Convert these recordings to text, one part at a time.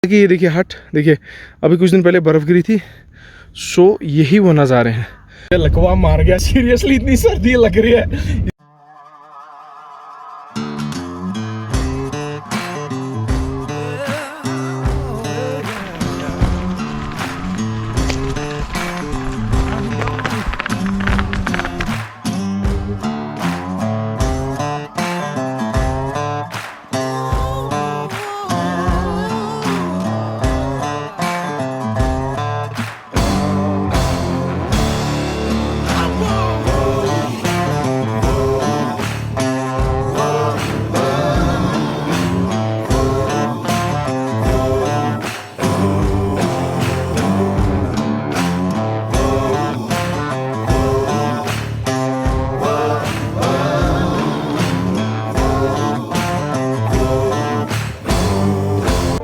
कि ये देखिए हट, देखिए अभी कुछ दिन पहले बर्फ़ गिरी थी। सो यही वो नज़ारे हैं। लकवा मार गया सीरियसली, इतनी सर्दी लग रही है।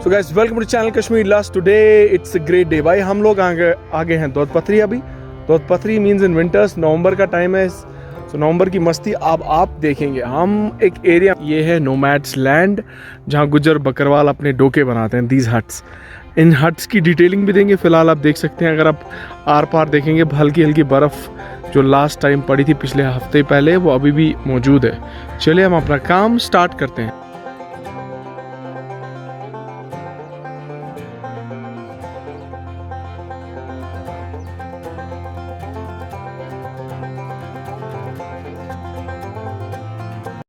So guys, welcome to channel Kashmir Last. Today it's a great day. भाई हम लोग आगे हैं दौद पथरी। अभी दौद पथरी मीन्स इन विंटर्स, नवंबर का टाइम है। तो नवंबर की मस्ती अब आप देखेंगे। हम एक एरिया, ये है नोमैड्स लैंड, जहाँ गुज्जर बकरवाल अपने डोके बनाते हैं। दीज हट्स, इन हट्स की डिटेलिंग भी देंगे। फिलहाल आप देख सकते हैं, अगर आप आर पार देखेंगे हल्की हल्की बर्फ़ जो लास्ट टाइम पड़ी थी पिछले हफ्ते पहले, वो अभी भी मौजूद है। चलिए हम अपना काम स्टार्ट करते हैं।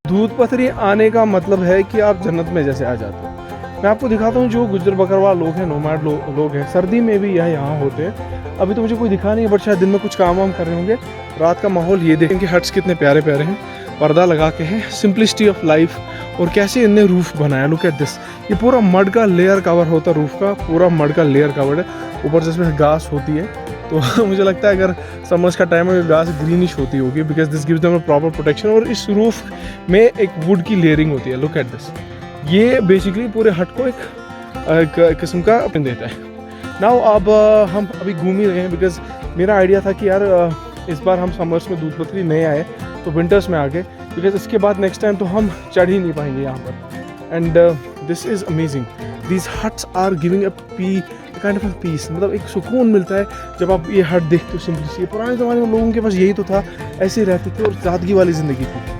दूध पथरी आने का मतलब है कि आप जन्नत में जैसे आ जाते हो। मैं आपको दिखाता हूँ जो गुज्जर बकरवाल लोग हैं, नोमैड लोग हैं, सर्दी में भी यहाँ होते हैं। अभी तो मुझे कोई दिखा नहीं है, बट शायद दिन में कुछ काम वाम कर रहे होंगे। रात का माहौल ये देखें कि हट्स कितने प्यारे प्यारे हैं, पर्दा लगा के हैं, सिंपलिसिटी ऑफ लाइफ। और कैसे इनने रूफ बनाया, लुक एट दिस। ये पूरा मड का लेयर कवर होता है, रूफ का पूरा मड का लेयर कवर है। ऊपर जिसमें घास होती है, तो मुझे लगता है अगर समर्स का टाइम है घास ग्रीनिश होती होगी, because this gives them proper protection. और इस रूफ में एक वुड की लेयरिंग होती है। Look at this. ये बेसिकली पूरे हट को एक किस्म का अपन देता है। नाउ अब हम अभी घूम ही रहे हैं, बिकॉज मेरा आइडिया था कि यार इस बार हम समर्स में दूध पथरी नहीं आए तो विंटर्स में आ गए, बिकॉज इसके बाद नेक्स्ट टाइम तो हम चढ़ ही नहीं पाएंगे यहाँ पर। And this is amazing. These huts are giving a kind of peace, मतलब एक सुकून मिलता है जब आप ये हट देखते हो। सिंपलिसिटी, पुराने ज़माने में लोगों के पास यही तो था, ऐसे रहते थे और सादगी वाली ज़िंदगी थी।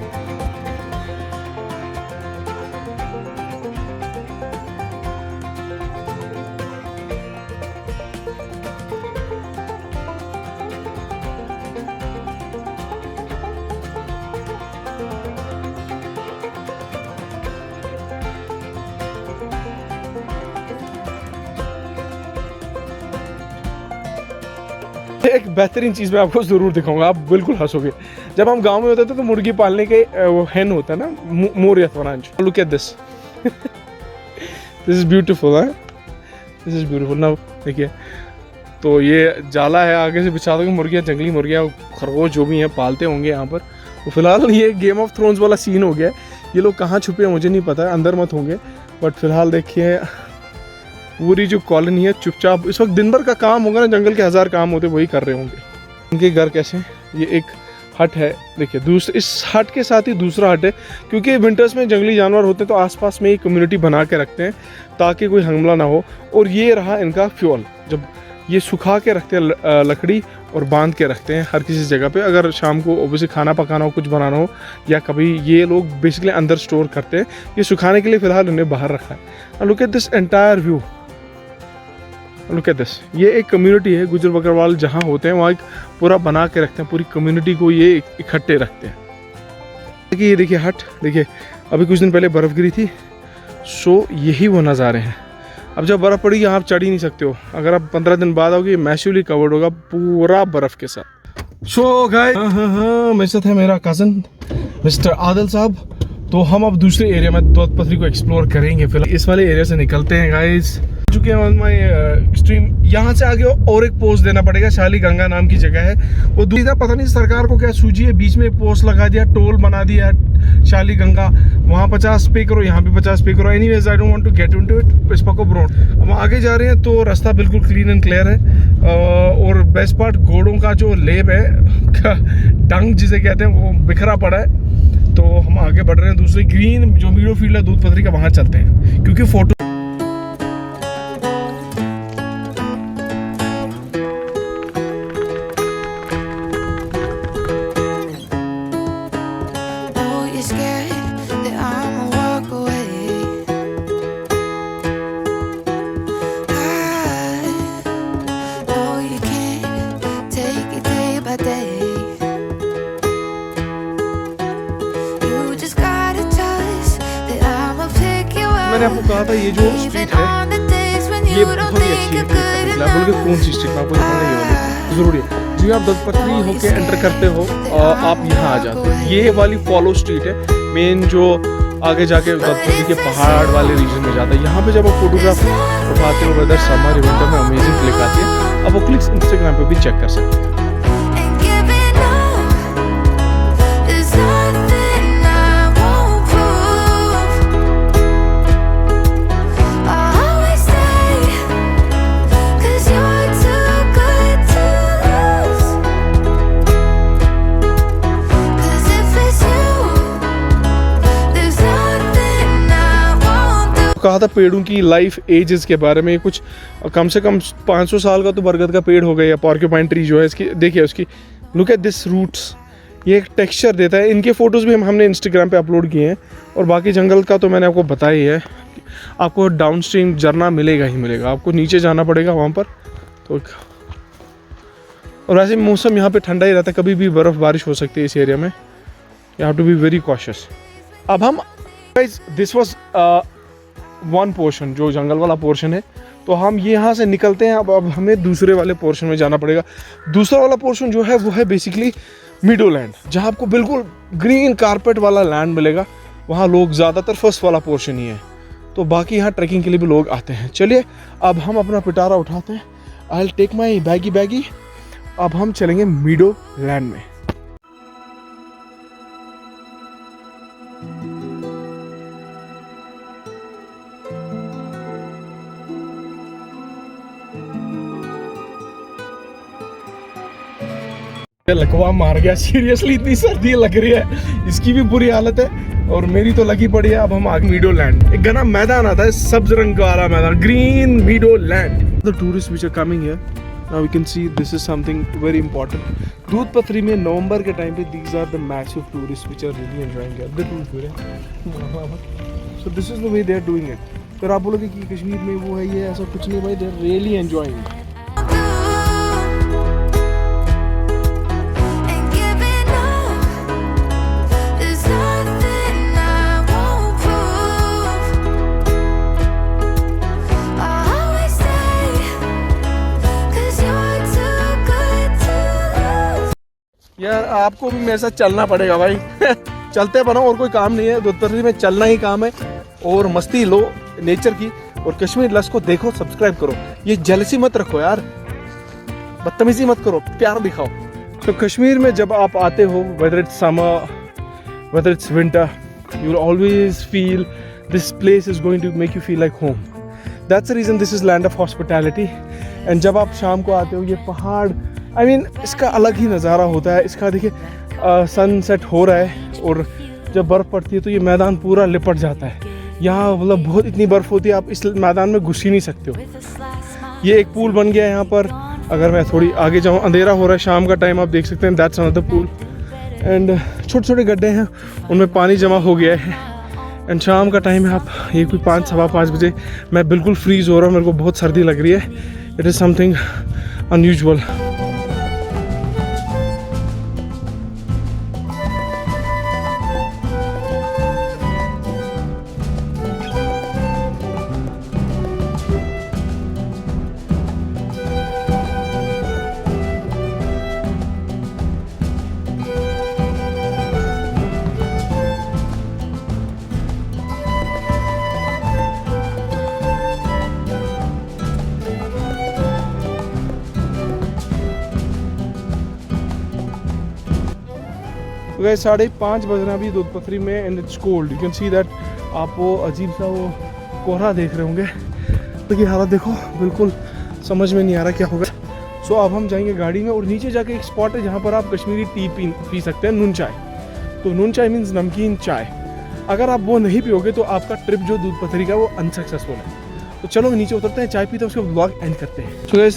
एक बेहतरीन चीज़ मैं आपको ज़रूर दिखाऊंगा, आप बिल्कुल हंसोगे। जब हम गांव में होते थे तो मुर्गी पालने के वो हैन होता है ना, मोरियत वरांच। Look at this, this is beautiful है, दिस इज़ ब्यूटीफुल ना। देखिए, तो ये जाला है, आगे से बिछा दोगे, मुर्गियाँ, जंगली मुर्गियाँ, खरगोश जो भी हैं पालते होंगे यहाँ पर। तो फिलहाल ये गेम ऑफ थ्रोन्स वाला सीन हो गया। ये लोग कहाँ छुपे हैं मुझे नहीं पता है, अंदर मत होंगे। बट फिलहाल देखिए पूरी जो कॉलोनी है चुपचाप, इस वक्त दिन भर का काम होगा ना, जंगल के 1000 काम होते वही कर रहे होंगे। इनके घर कैसे, ये एक हट है, देखिए दूसरे, इस हट के साथ ही दूसरा हट है, क्योंकि विंटर्स में जंगली जानवर होते हैं तो आसपास में ही कम्युनिटी बना के रखते हैं ताकि कोई हमला ना हो। और ये रहा इनका फ्यूल, जब ये सुखा के रखते हैं लकड़ी और बांध के रखते हैं हर किसी जगह पे। अगर शाम को ओबियसली खाना पकाना हो, कुछ बनाना हो, या कभी ये लोग बेसिकली अंदर स्टोर करते हैं। ये सुखाने के लिए फ़िलहाल उन्हें बाहर रखा है। Look at this entire view, look at this. ये एक कम्युनिटी है, गुज्जर बकरवाल जहाँ होते हैं वहाँ एक पूरा बना के रखते हैं, पूरी कम्युनिटी को ये इकट्ठे रखते हैं। देखिए ये देखिए हट, देखिए अभी कुछ दिन पहले बर्फ़ गिरी थी। सो यही वो नज़ारे हैं। अब जब बर्फ़ पड़ेगी आप चढ़ ही नहीं सकते हो। अगर आप 15 दिन बाद आओगे, मैसिवली कवर्ड होगा पूरा बर्फ़ के साथ। सो गाइस, मेरे साथ है मेरा कज़न मिस्टर आदिल साहब। तो हम अब दूसरे एरिया में दौद पथरी को एक्सप्लोर करेंगे। फिलहाल इस वाले एरिया से निकलते हैं गाइस। चुके हैं ऑन माई एक्सट्रीम। यहाँ से आगे और एक पोस्ट देना पड़ेगा, शाली गंगा नाम की जगह है वो। दूसरा पता नहीं सरकार को क्या सूझी है, बीच में एक पोस्ट लगा दिया, टोल बना दिया शाली गंगा। वहाँ 50 पे करो, यहाँ भी 50 पे करो। Anyways I don't want to get into it, इस पको ब्रोड। हम आगे जा रहे हैं तो रास्ता बिल्कुल क्लीन एंड क्लियर है। और बेस्ट पार्ट, घोड़ों का जो लेब है, डंग जिसे कहते हैं, वो बिखरा पड़ा है। तो हम आगे बढ़ रहे हैं, दूसरे ग्रीन जो मीडो फील्ड है दूध पथरी का, वहाँ चलते हैं, क्योंकि फोटो मैंने आपको कहा था ये जो स्ट्रीट है ये बहुत ही अच्छी है बोल के कौन सी स्ट्रीट में आपको दिखाना ये वाली ज़रूरी है। जी आप दत्तपत्री होके एंटर करते हो आप यहाँ आ जाते हो, ये वाली फॉलो स्ट्रीट है मेन जो आगे जाके दत्तपत्री के पहाड़ वाले रीजन में जाता है। यहाँ पे जब आप फोटोग्राफ उठाते हो वेदर समर विंटर में अमेजिंग क्लिक आती है। आप वो क्लिक्स इंस्टाग्राम पे भी चेक कर सकते हैं। कहा था पेड़ों की लाइफ एजेस के बारे में, कुछ कम से कम 500 साल का तो बरगद का पेड़ हो गया, पॉर्क्यूपाइन ट्री जो है इसकी देखिए उसकी लुक एट दिस रूट्स, ये एक टेक्सचर देता है। इनके फ़ोटोज़ भी हमने इंस्टाग्राम पे अपलोड किए हैं और बाकी जंगल का तो मैंने आपको बताया ही है। आपको डाउन स्ट्रीम झरना मिलेगा ही मिलेगा, आपको नीचे जाना पड़ेगा वहाँ पर तो। और वैसे मौसम यहाँ पे ठंडा ही रहता है, कभी भी बर्फ़ बारिश हो सकती है इस एरिया में, you have to be very cautious. अब हम दिस वॉज वन पोर्शन जो जंगल वाला पोर्शन है, तो हम ये यहाँ से निकलते हैं। अब हमें दूसरे वाले पोर्शन में जाना पड़ेगा। दूसरा वाला पोर्शन जो है वो है बेसिकली मीडोलैंड, जहाँ आपको बिल्कुल ग्रीन कारपेट वाला लैंड मिलेगा। वहाँ लोग ज़्यादातर फर्स्ट वाला पोर्शन ही है, तो बाकी यहाँ ट्रैकिंग के लिए भी लोग आते हैं। चलिए अब हम अपना पिटारा उठाते हैं। I will take my baggy. अब हम चलेंगे मीडोलैंड में। लकवा मार गया सीरियसली, इतनी सर्दी लग रही है, इसकी भी बुरी हालत है और मेरी तो लगी पड़ी है। अब हम आगे मीडोलैंड, एक घना मैदान आता है सब्ज रंग वाला मैदान, green meadowland. The tourist which are coming here now we can see this is something very important. Doodh Pathri में नवंबर के टाइम पे these are the massive tourist which are really enjoying it. So this is the way they are doing it. फिर आप बोलोगे कि कश्मीर में वो है ये ऐसा कुछ नहीं भाई, they are really enjoying it. यार आपको भी मेरे साथ चलना पड़ेगा भाई चलते बनो, और कोई काम नहीं है, दत्तपत्री में चलना ही काम है और मस्ती लो नेचर की। और कश्मीर लस को देखो, सब्सक्राइब करो, ये जेलसी मत रखो यार, बदतमीजी मत करो, प्यार दिखाओ। तो कश्मीर में जब आप आते हो, whether it's summer whether it's winter, you will always feel this place is going to make you feel like home. That's the reason this is land of hospitality. And जब आप शाम को आते हो, ये पहाड़ I mean, इसका अलग ही नज़ारा होता है। इसका देखिए सनसेट हो रहा है और जब बर्फ़ पड़ती है तो ये मैदान पूरा लिपट जाता है। यहाँ मतलब बहुत इतनी बर्फ़ होती है, आप इस मैदान में घुस ही नहीं सकते हो। ये एक पूल बन गया है यहाँ पर। अगर मैं थोड़ी आगे जाऊँ, अंधेरा हो रहा है, शाम का टाइम, आप देख सकते हैं दैट्स अनदर पूल। एंड छोटे छोटे गड्ढे हैं, उनमें पानी जमा हो गया है। एंड शाम का टाइम है, आप ये कोई 5-5:15 बजे, मैं बिल्कुल फ्रीज़ हो रहा हूँ, मेरे को बहुत सर्दी लग रही है। It is something unusual. तो गाइस 5:30 बज रहा है अभी दूधपथरी में and it's cold. You can see that, आप वो अजीब सा वो कोहरा देख रहे होंगे। तो ये हालत देखो, बिल्कुल समझ में नहीं आ रहा क्या होगा। सो अब हम जाएंगे गाड़ी में और नीचे जाके एक स्पॉट है जहाँ पर आप कश्मीरी टी पी सकते हैं, नून चाय। तो नून चाय मीन्स नमकीन चाय। अगर आप वो नहीं पियोगे तो आपका ट्रिप जो दूधपथरी का वो अनसक्सेसफुल है। तो चलो नीचे उतरते हैं, चाय पीते हैं, उसके ब्लॉग एंड करते हैं। So guys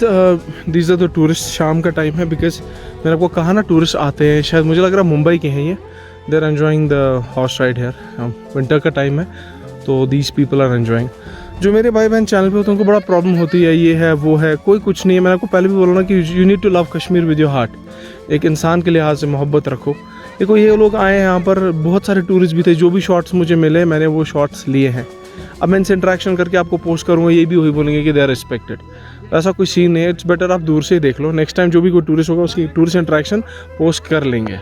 these are the tourist. शाम का टाइम है, बिकॉज मैंने आपको कहा ना टूरिस्ट आते हैं, शायद मुझे लग रहा है मुंबई के हैं ये। They are enjoying the horse ride here. Winter का टाइम है तो दीज पीपल आर एन्जॉइंग। जो मेरे भाई बहन चैनल पे होते हैं उनको बड़ा प्रॉब्लम होती है, ये है वो है, कोई कुछ नहीं है। मैंने आपको पहले भी बोला ना कि you need to love Kashmir with your heart. एक इंसान के लिहाज से मोहब्बत रखो। देखो ये लोग आए हैं यहाँ पर, बहुत सारे टूरिस्ट भी थे, जो भी शॉट्स मुझे मिले मैंने वो शॉट्स लिए हैं। अब मैं इनसे इंटरेक्शन करके आपको पोस्ट करूँगा, ये भी वही बोलेंगे कि दे आर रिस्पेक्टेड। ऐसा कोई सीन नहीं है, इट्स बेटर आप दूर से ही देख लो। नेक्स्ट टाइम जो भी कोई टूरिस्ट होगा उसकी टूरिस्ट इंटरेक्शन पोस्ट कर लेंगे।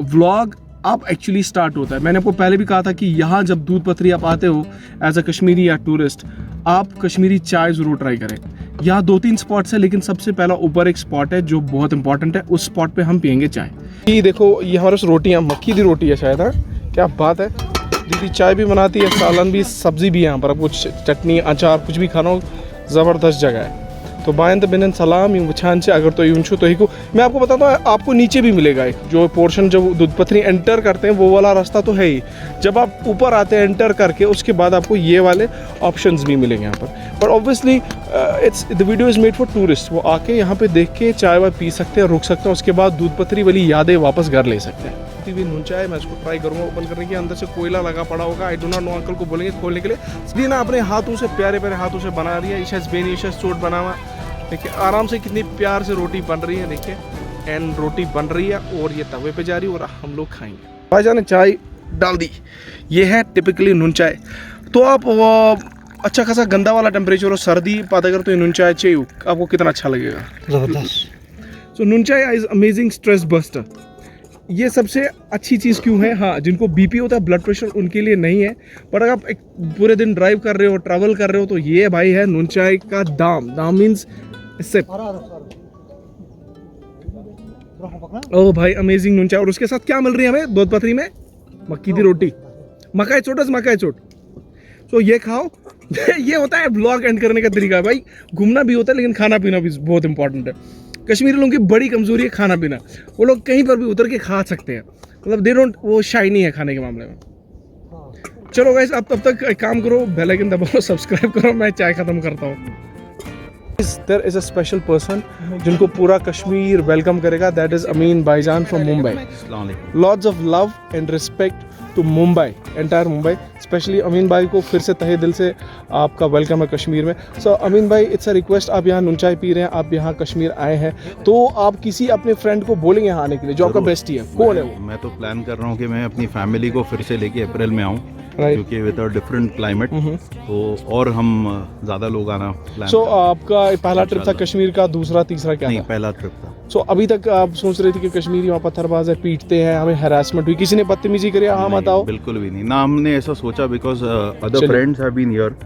व्लॉग अब एक्चुअली स्टार्ट होता है। मैंने आपको पहले भी कहा था कि यहाँ जब दूध पथरी आप आते हो एज अ कश्मीरी या टूरिस्ट, आप कश्मीरी चाय ज़रूर ट्राई करें। यहाँ 2-3 स्पॉट्स है, लेकिन सबसे पहला ऊपर एक स्पॉट है जो बहुत इंपॉर्टेंट है, उस स्पॉट पे हम पियेंगे चाय। ये देखो, ये हमारे पास रोटियाँ, मक्की की रोटी है शायद। हाँ, क्या बात है। दीदी चाय भी बनाती है, सालन भी, सब्जी भी है यहाँ पर। आपको चटनी अचार कुछ भी खाना हो, ज़बरदस्त जगह है। तो बायंत बिन सलाम यूँ छान से अगर तो यूँ छू तो ही को मैं आपको बताता हूँ, आपको नीचे भी मिलेगा एक जो पोर्शन, जब दूध पथरी एंटर करते हैं वो वाला रास्ता तो है ही। जब आप ऊपर आते हैं एंटर करके, उसके बाद आपको ये वाले ऑप्शंस भी मिलेंगे यहाँ पर। But obviously it's the video is made for tourist. वो आके यहाँ पे देख के चाय वाय पी सकते हैं, रुक सकते हैं, उसके बाद दूध पथरी वाली यादें वापस घर ले सकते हैं। भी नून चाय मैं इसको ट्राई करूँगा ओपन करने की। अंदर से कोयला लगा पड़ा होगा, I do not know, uncle को बोलेंगे खोलने के लिए। इसलिए ना अपने हाथों से, प्यारे प्यारे हाथों से बना रही है। ईशा बेनी, ईशा चोट बना हुआ, देखिए आराम से कितनी प्यार से रोटी बन रही है। देखिए एंड रोटी बन रही है और ये तवे पे जा रही है और हम लोग खाएंगे। भाईजान ने चाय डाल दी, ये है टिपिकली नून चाय। तो आप अच्छा खासा गंदा वाला टेम्परेचर हो, सर्दी पता अगर तो ये नून चाय चाहिए आपको कितना अच्छा लगेगा, ज़बरदस्त। सो नून चाय इज़ अमेजिंग स्ट्रेस बस्टर। ये सबसे अच्छी चीज़ क्यों है, हाँ जिनको बीपी होता है, ब्लड प्रेशर, उनके लिए नहीं है। पर अगर आप एक पूरे दिन ड्राइव कर रहे हो, ट्रैवल कर रहे हो, तो ये भाई है नून चाय का दाम मीन्स सिप। ओह भाई अमेजिंग नून चाय। और उसके साथ क्या मिल रही है हमें दूध पथरी में? मक्की की रोटी, मकाई चोट। तो ये खाओ। ये होता है ब्लॉग एंड करने का तरीका भाई। घूमना भी होता है लेकिन खाना पीना भी बहुत इंपॉर्टेंट है। कश्मीरी लोगों की बड़ी कमजोरी है खाना पीना। वो लोग कहीं पर भी उतर के खा सकते हैं, मतलब दे डोंट, वो शाई नहीं है खाने के मामले में। चलो गाइस, आप तब तक एक काम करो, बेल आइकन दबाओ, सब्सक्राइब करो, मैं चाय खत्म करता हूँ। There is a special person जिनको पूरा कश्मीर वेलकम करेगा, that is अमीन भाईजान from Mumbai. Lots of love and respect to Mumbai, entire Mumbai. Especially अमीन भाई को फिर से तहे दिल से आपका वेलकम है कश्मीर में। So अमीन भाई, it's a request, आप यहाँ नून चाय पी रहे हैं, आप यहाँ कश्मीर आए हैं, तो आप किसी अपने फ्रेंड को बोलेंगे यहाँ आने के लिए जो आपका बेस्टी है, कौन है वो? मैं तो प्लान कर रहा हूँ कि मैं अपनी फैमिली को फिर से लेके अप्रैल में आऊँ, क्योंकि विद अ डिफरेंट क्लाइमेट तो और हम ज़्यादा लोग आना प्लान। सो आपका पहला ट्रिप था कश्मीर का, दूसरा तीसरा क्या नहीं, था? पहला ट्रिप था। सो अभी तक आप सोच रहे थे कि कश्मीरी वहाँ पत्थरबाज है, पीटते हैं, हमें हैरासमेंट हुई, किसी ने बदतमीजी करी? हाँ बताओ। बिल्कुल भी नहीं ना, हमने ऐसा सोचा, because other friends have been here,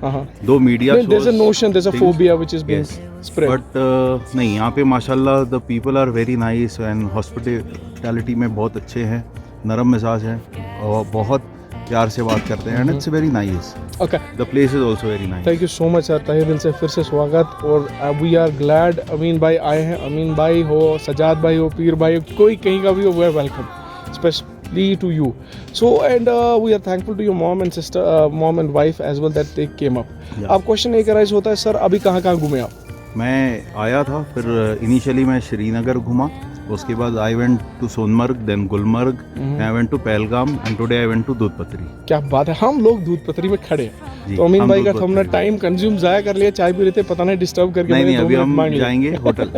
though media shows, there is a notion, there is a phobia which is being spread, but नहीं, यहाँ पे माशाल्लाह the people are very nice and hospitality में बहुत अच्छे हैं, नरम मिजाज हैं और बहुत प्यार से बात करते हैं, and it's very nice. Okay, the place is also very nice. Thank you so much sir, तहे दिल से फिर से स्वागत। और वी आर ग्लैड अमीन भाई आए हैं। अमीन भाई हो, सजाद भाई हो, पीर भाई हो, कोई कहीं का भी हो, we are welcome specially to you. So and we are thankful to your mom and sister, mom and wife as well, that they came up. आप क्वेश्चन एक राइज होता है सर, अभी कहाँ कहाँ घूमे आप? मैं आया था, फिर इनिशियली मैं श्रीनगर घूमा, उसके बाद I went to Sonamarg, then Gulmarg, I went to Pahalgam and today I went to Doodhpathri. क्या बात है, हम लोग दूध पतरी में खड़े हैं। तो अमीन भाई का हमने टाइम कंज्यूम जाया कर लिया, चाय पी रहे थे, पता नहीं डिस्टर्ब करके। नहीं, अभी हम जाएंगे होटल।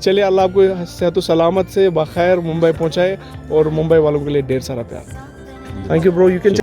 चलिए, अल्लाह आपको सेहत सलामत से बखैर मुंबई पहुंचाए और मुंबई वालों के लिए ढेर सारा प्यार। Thank you bro, you can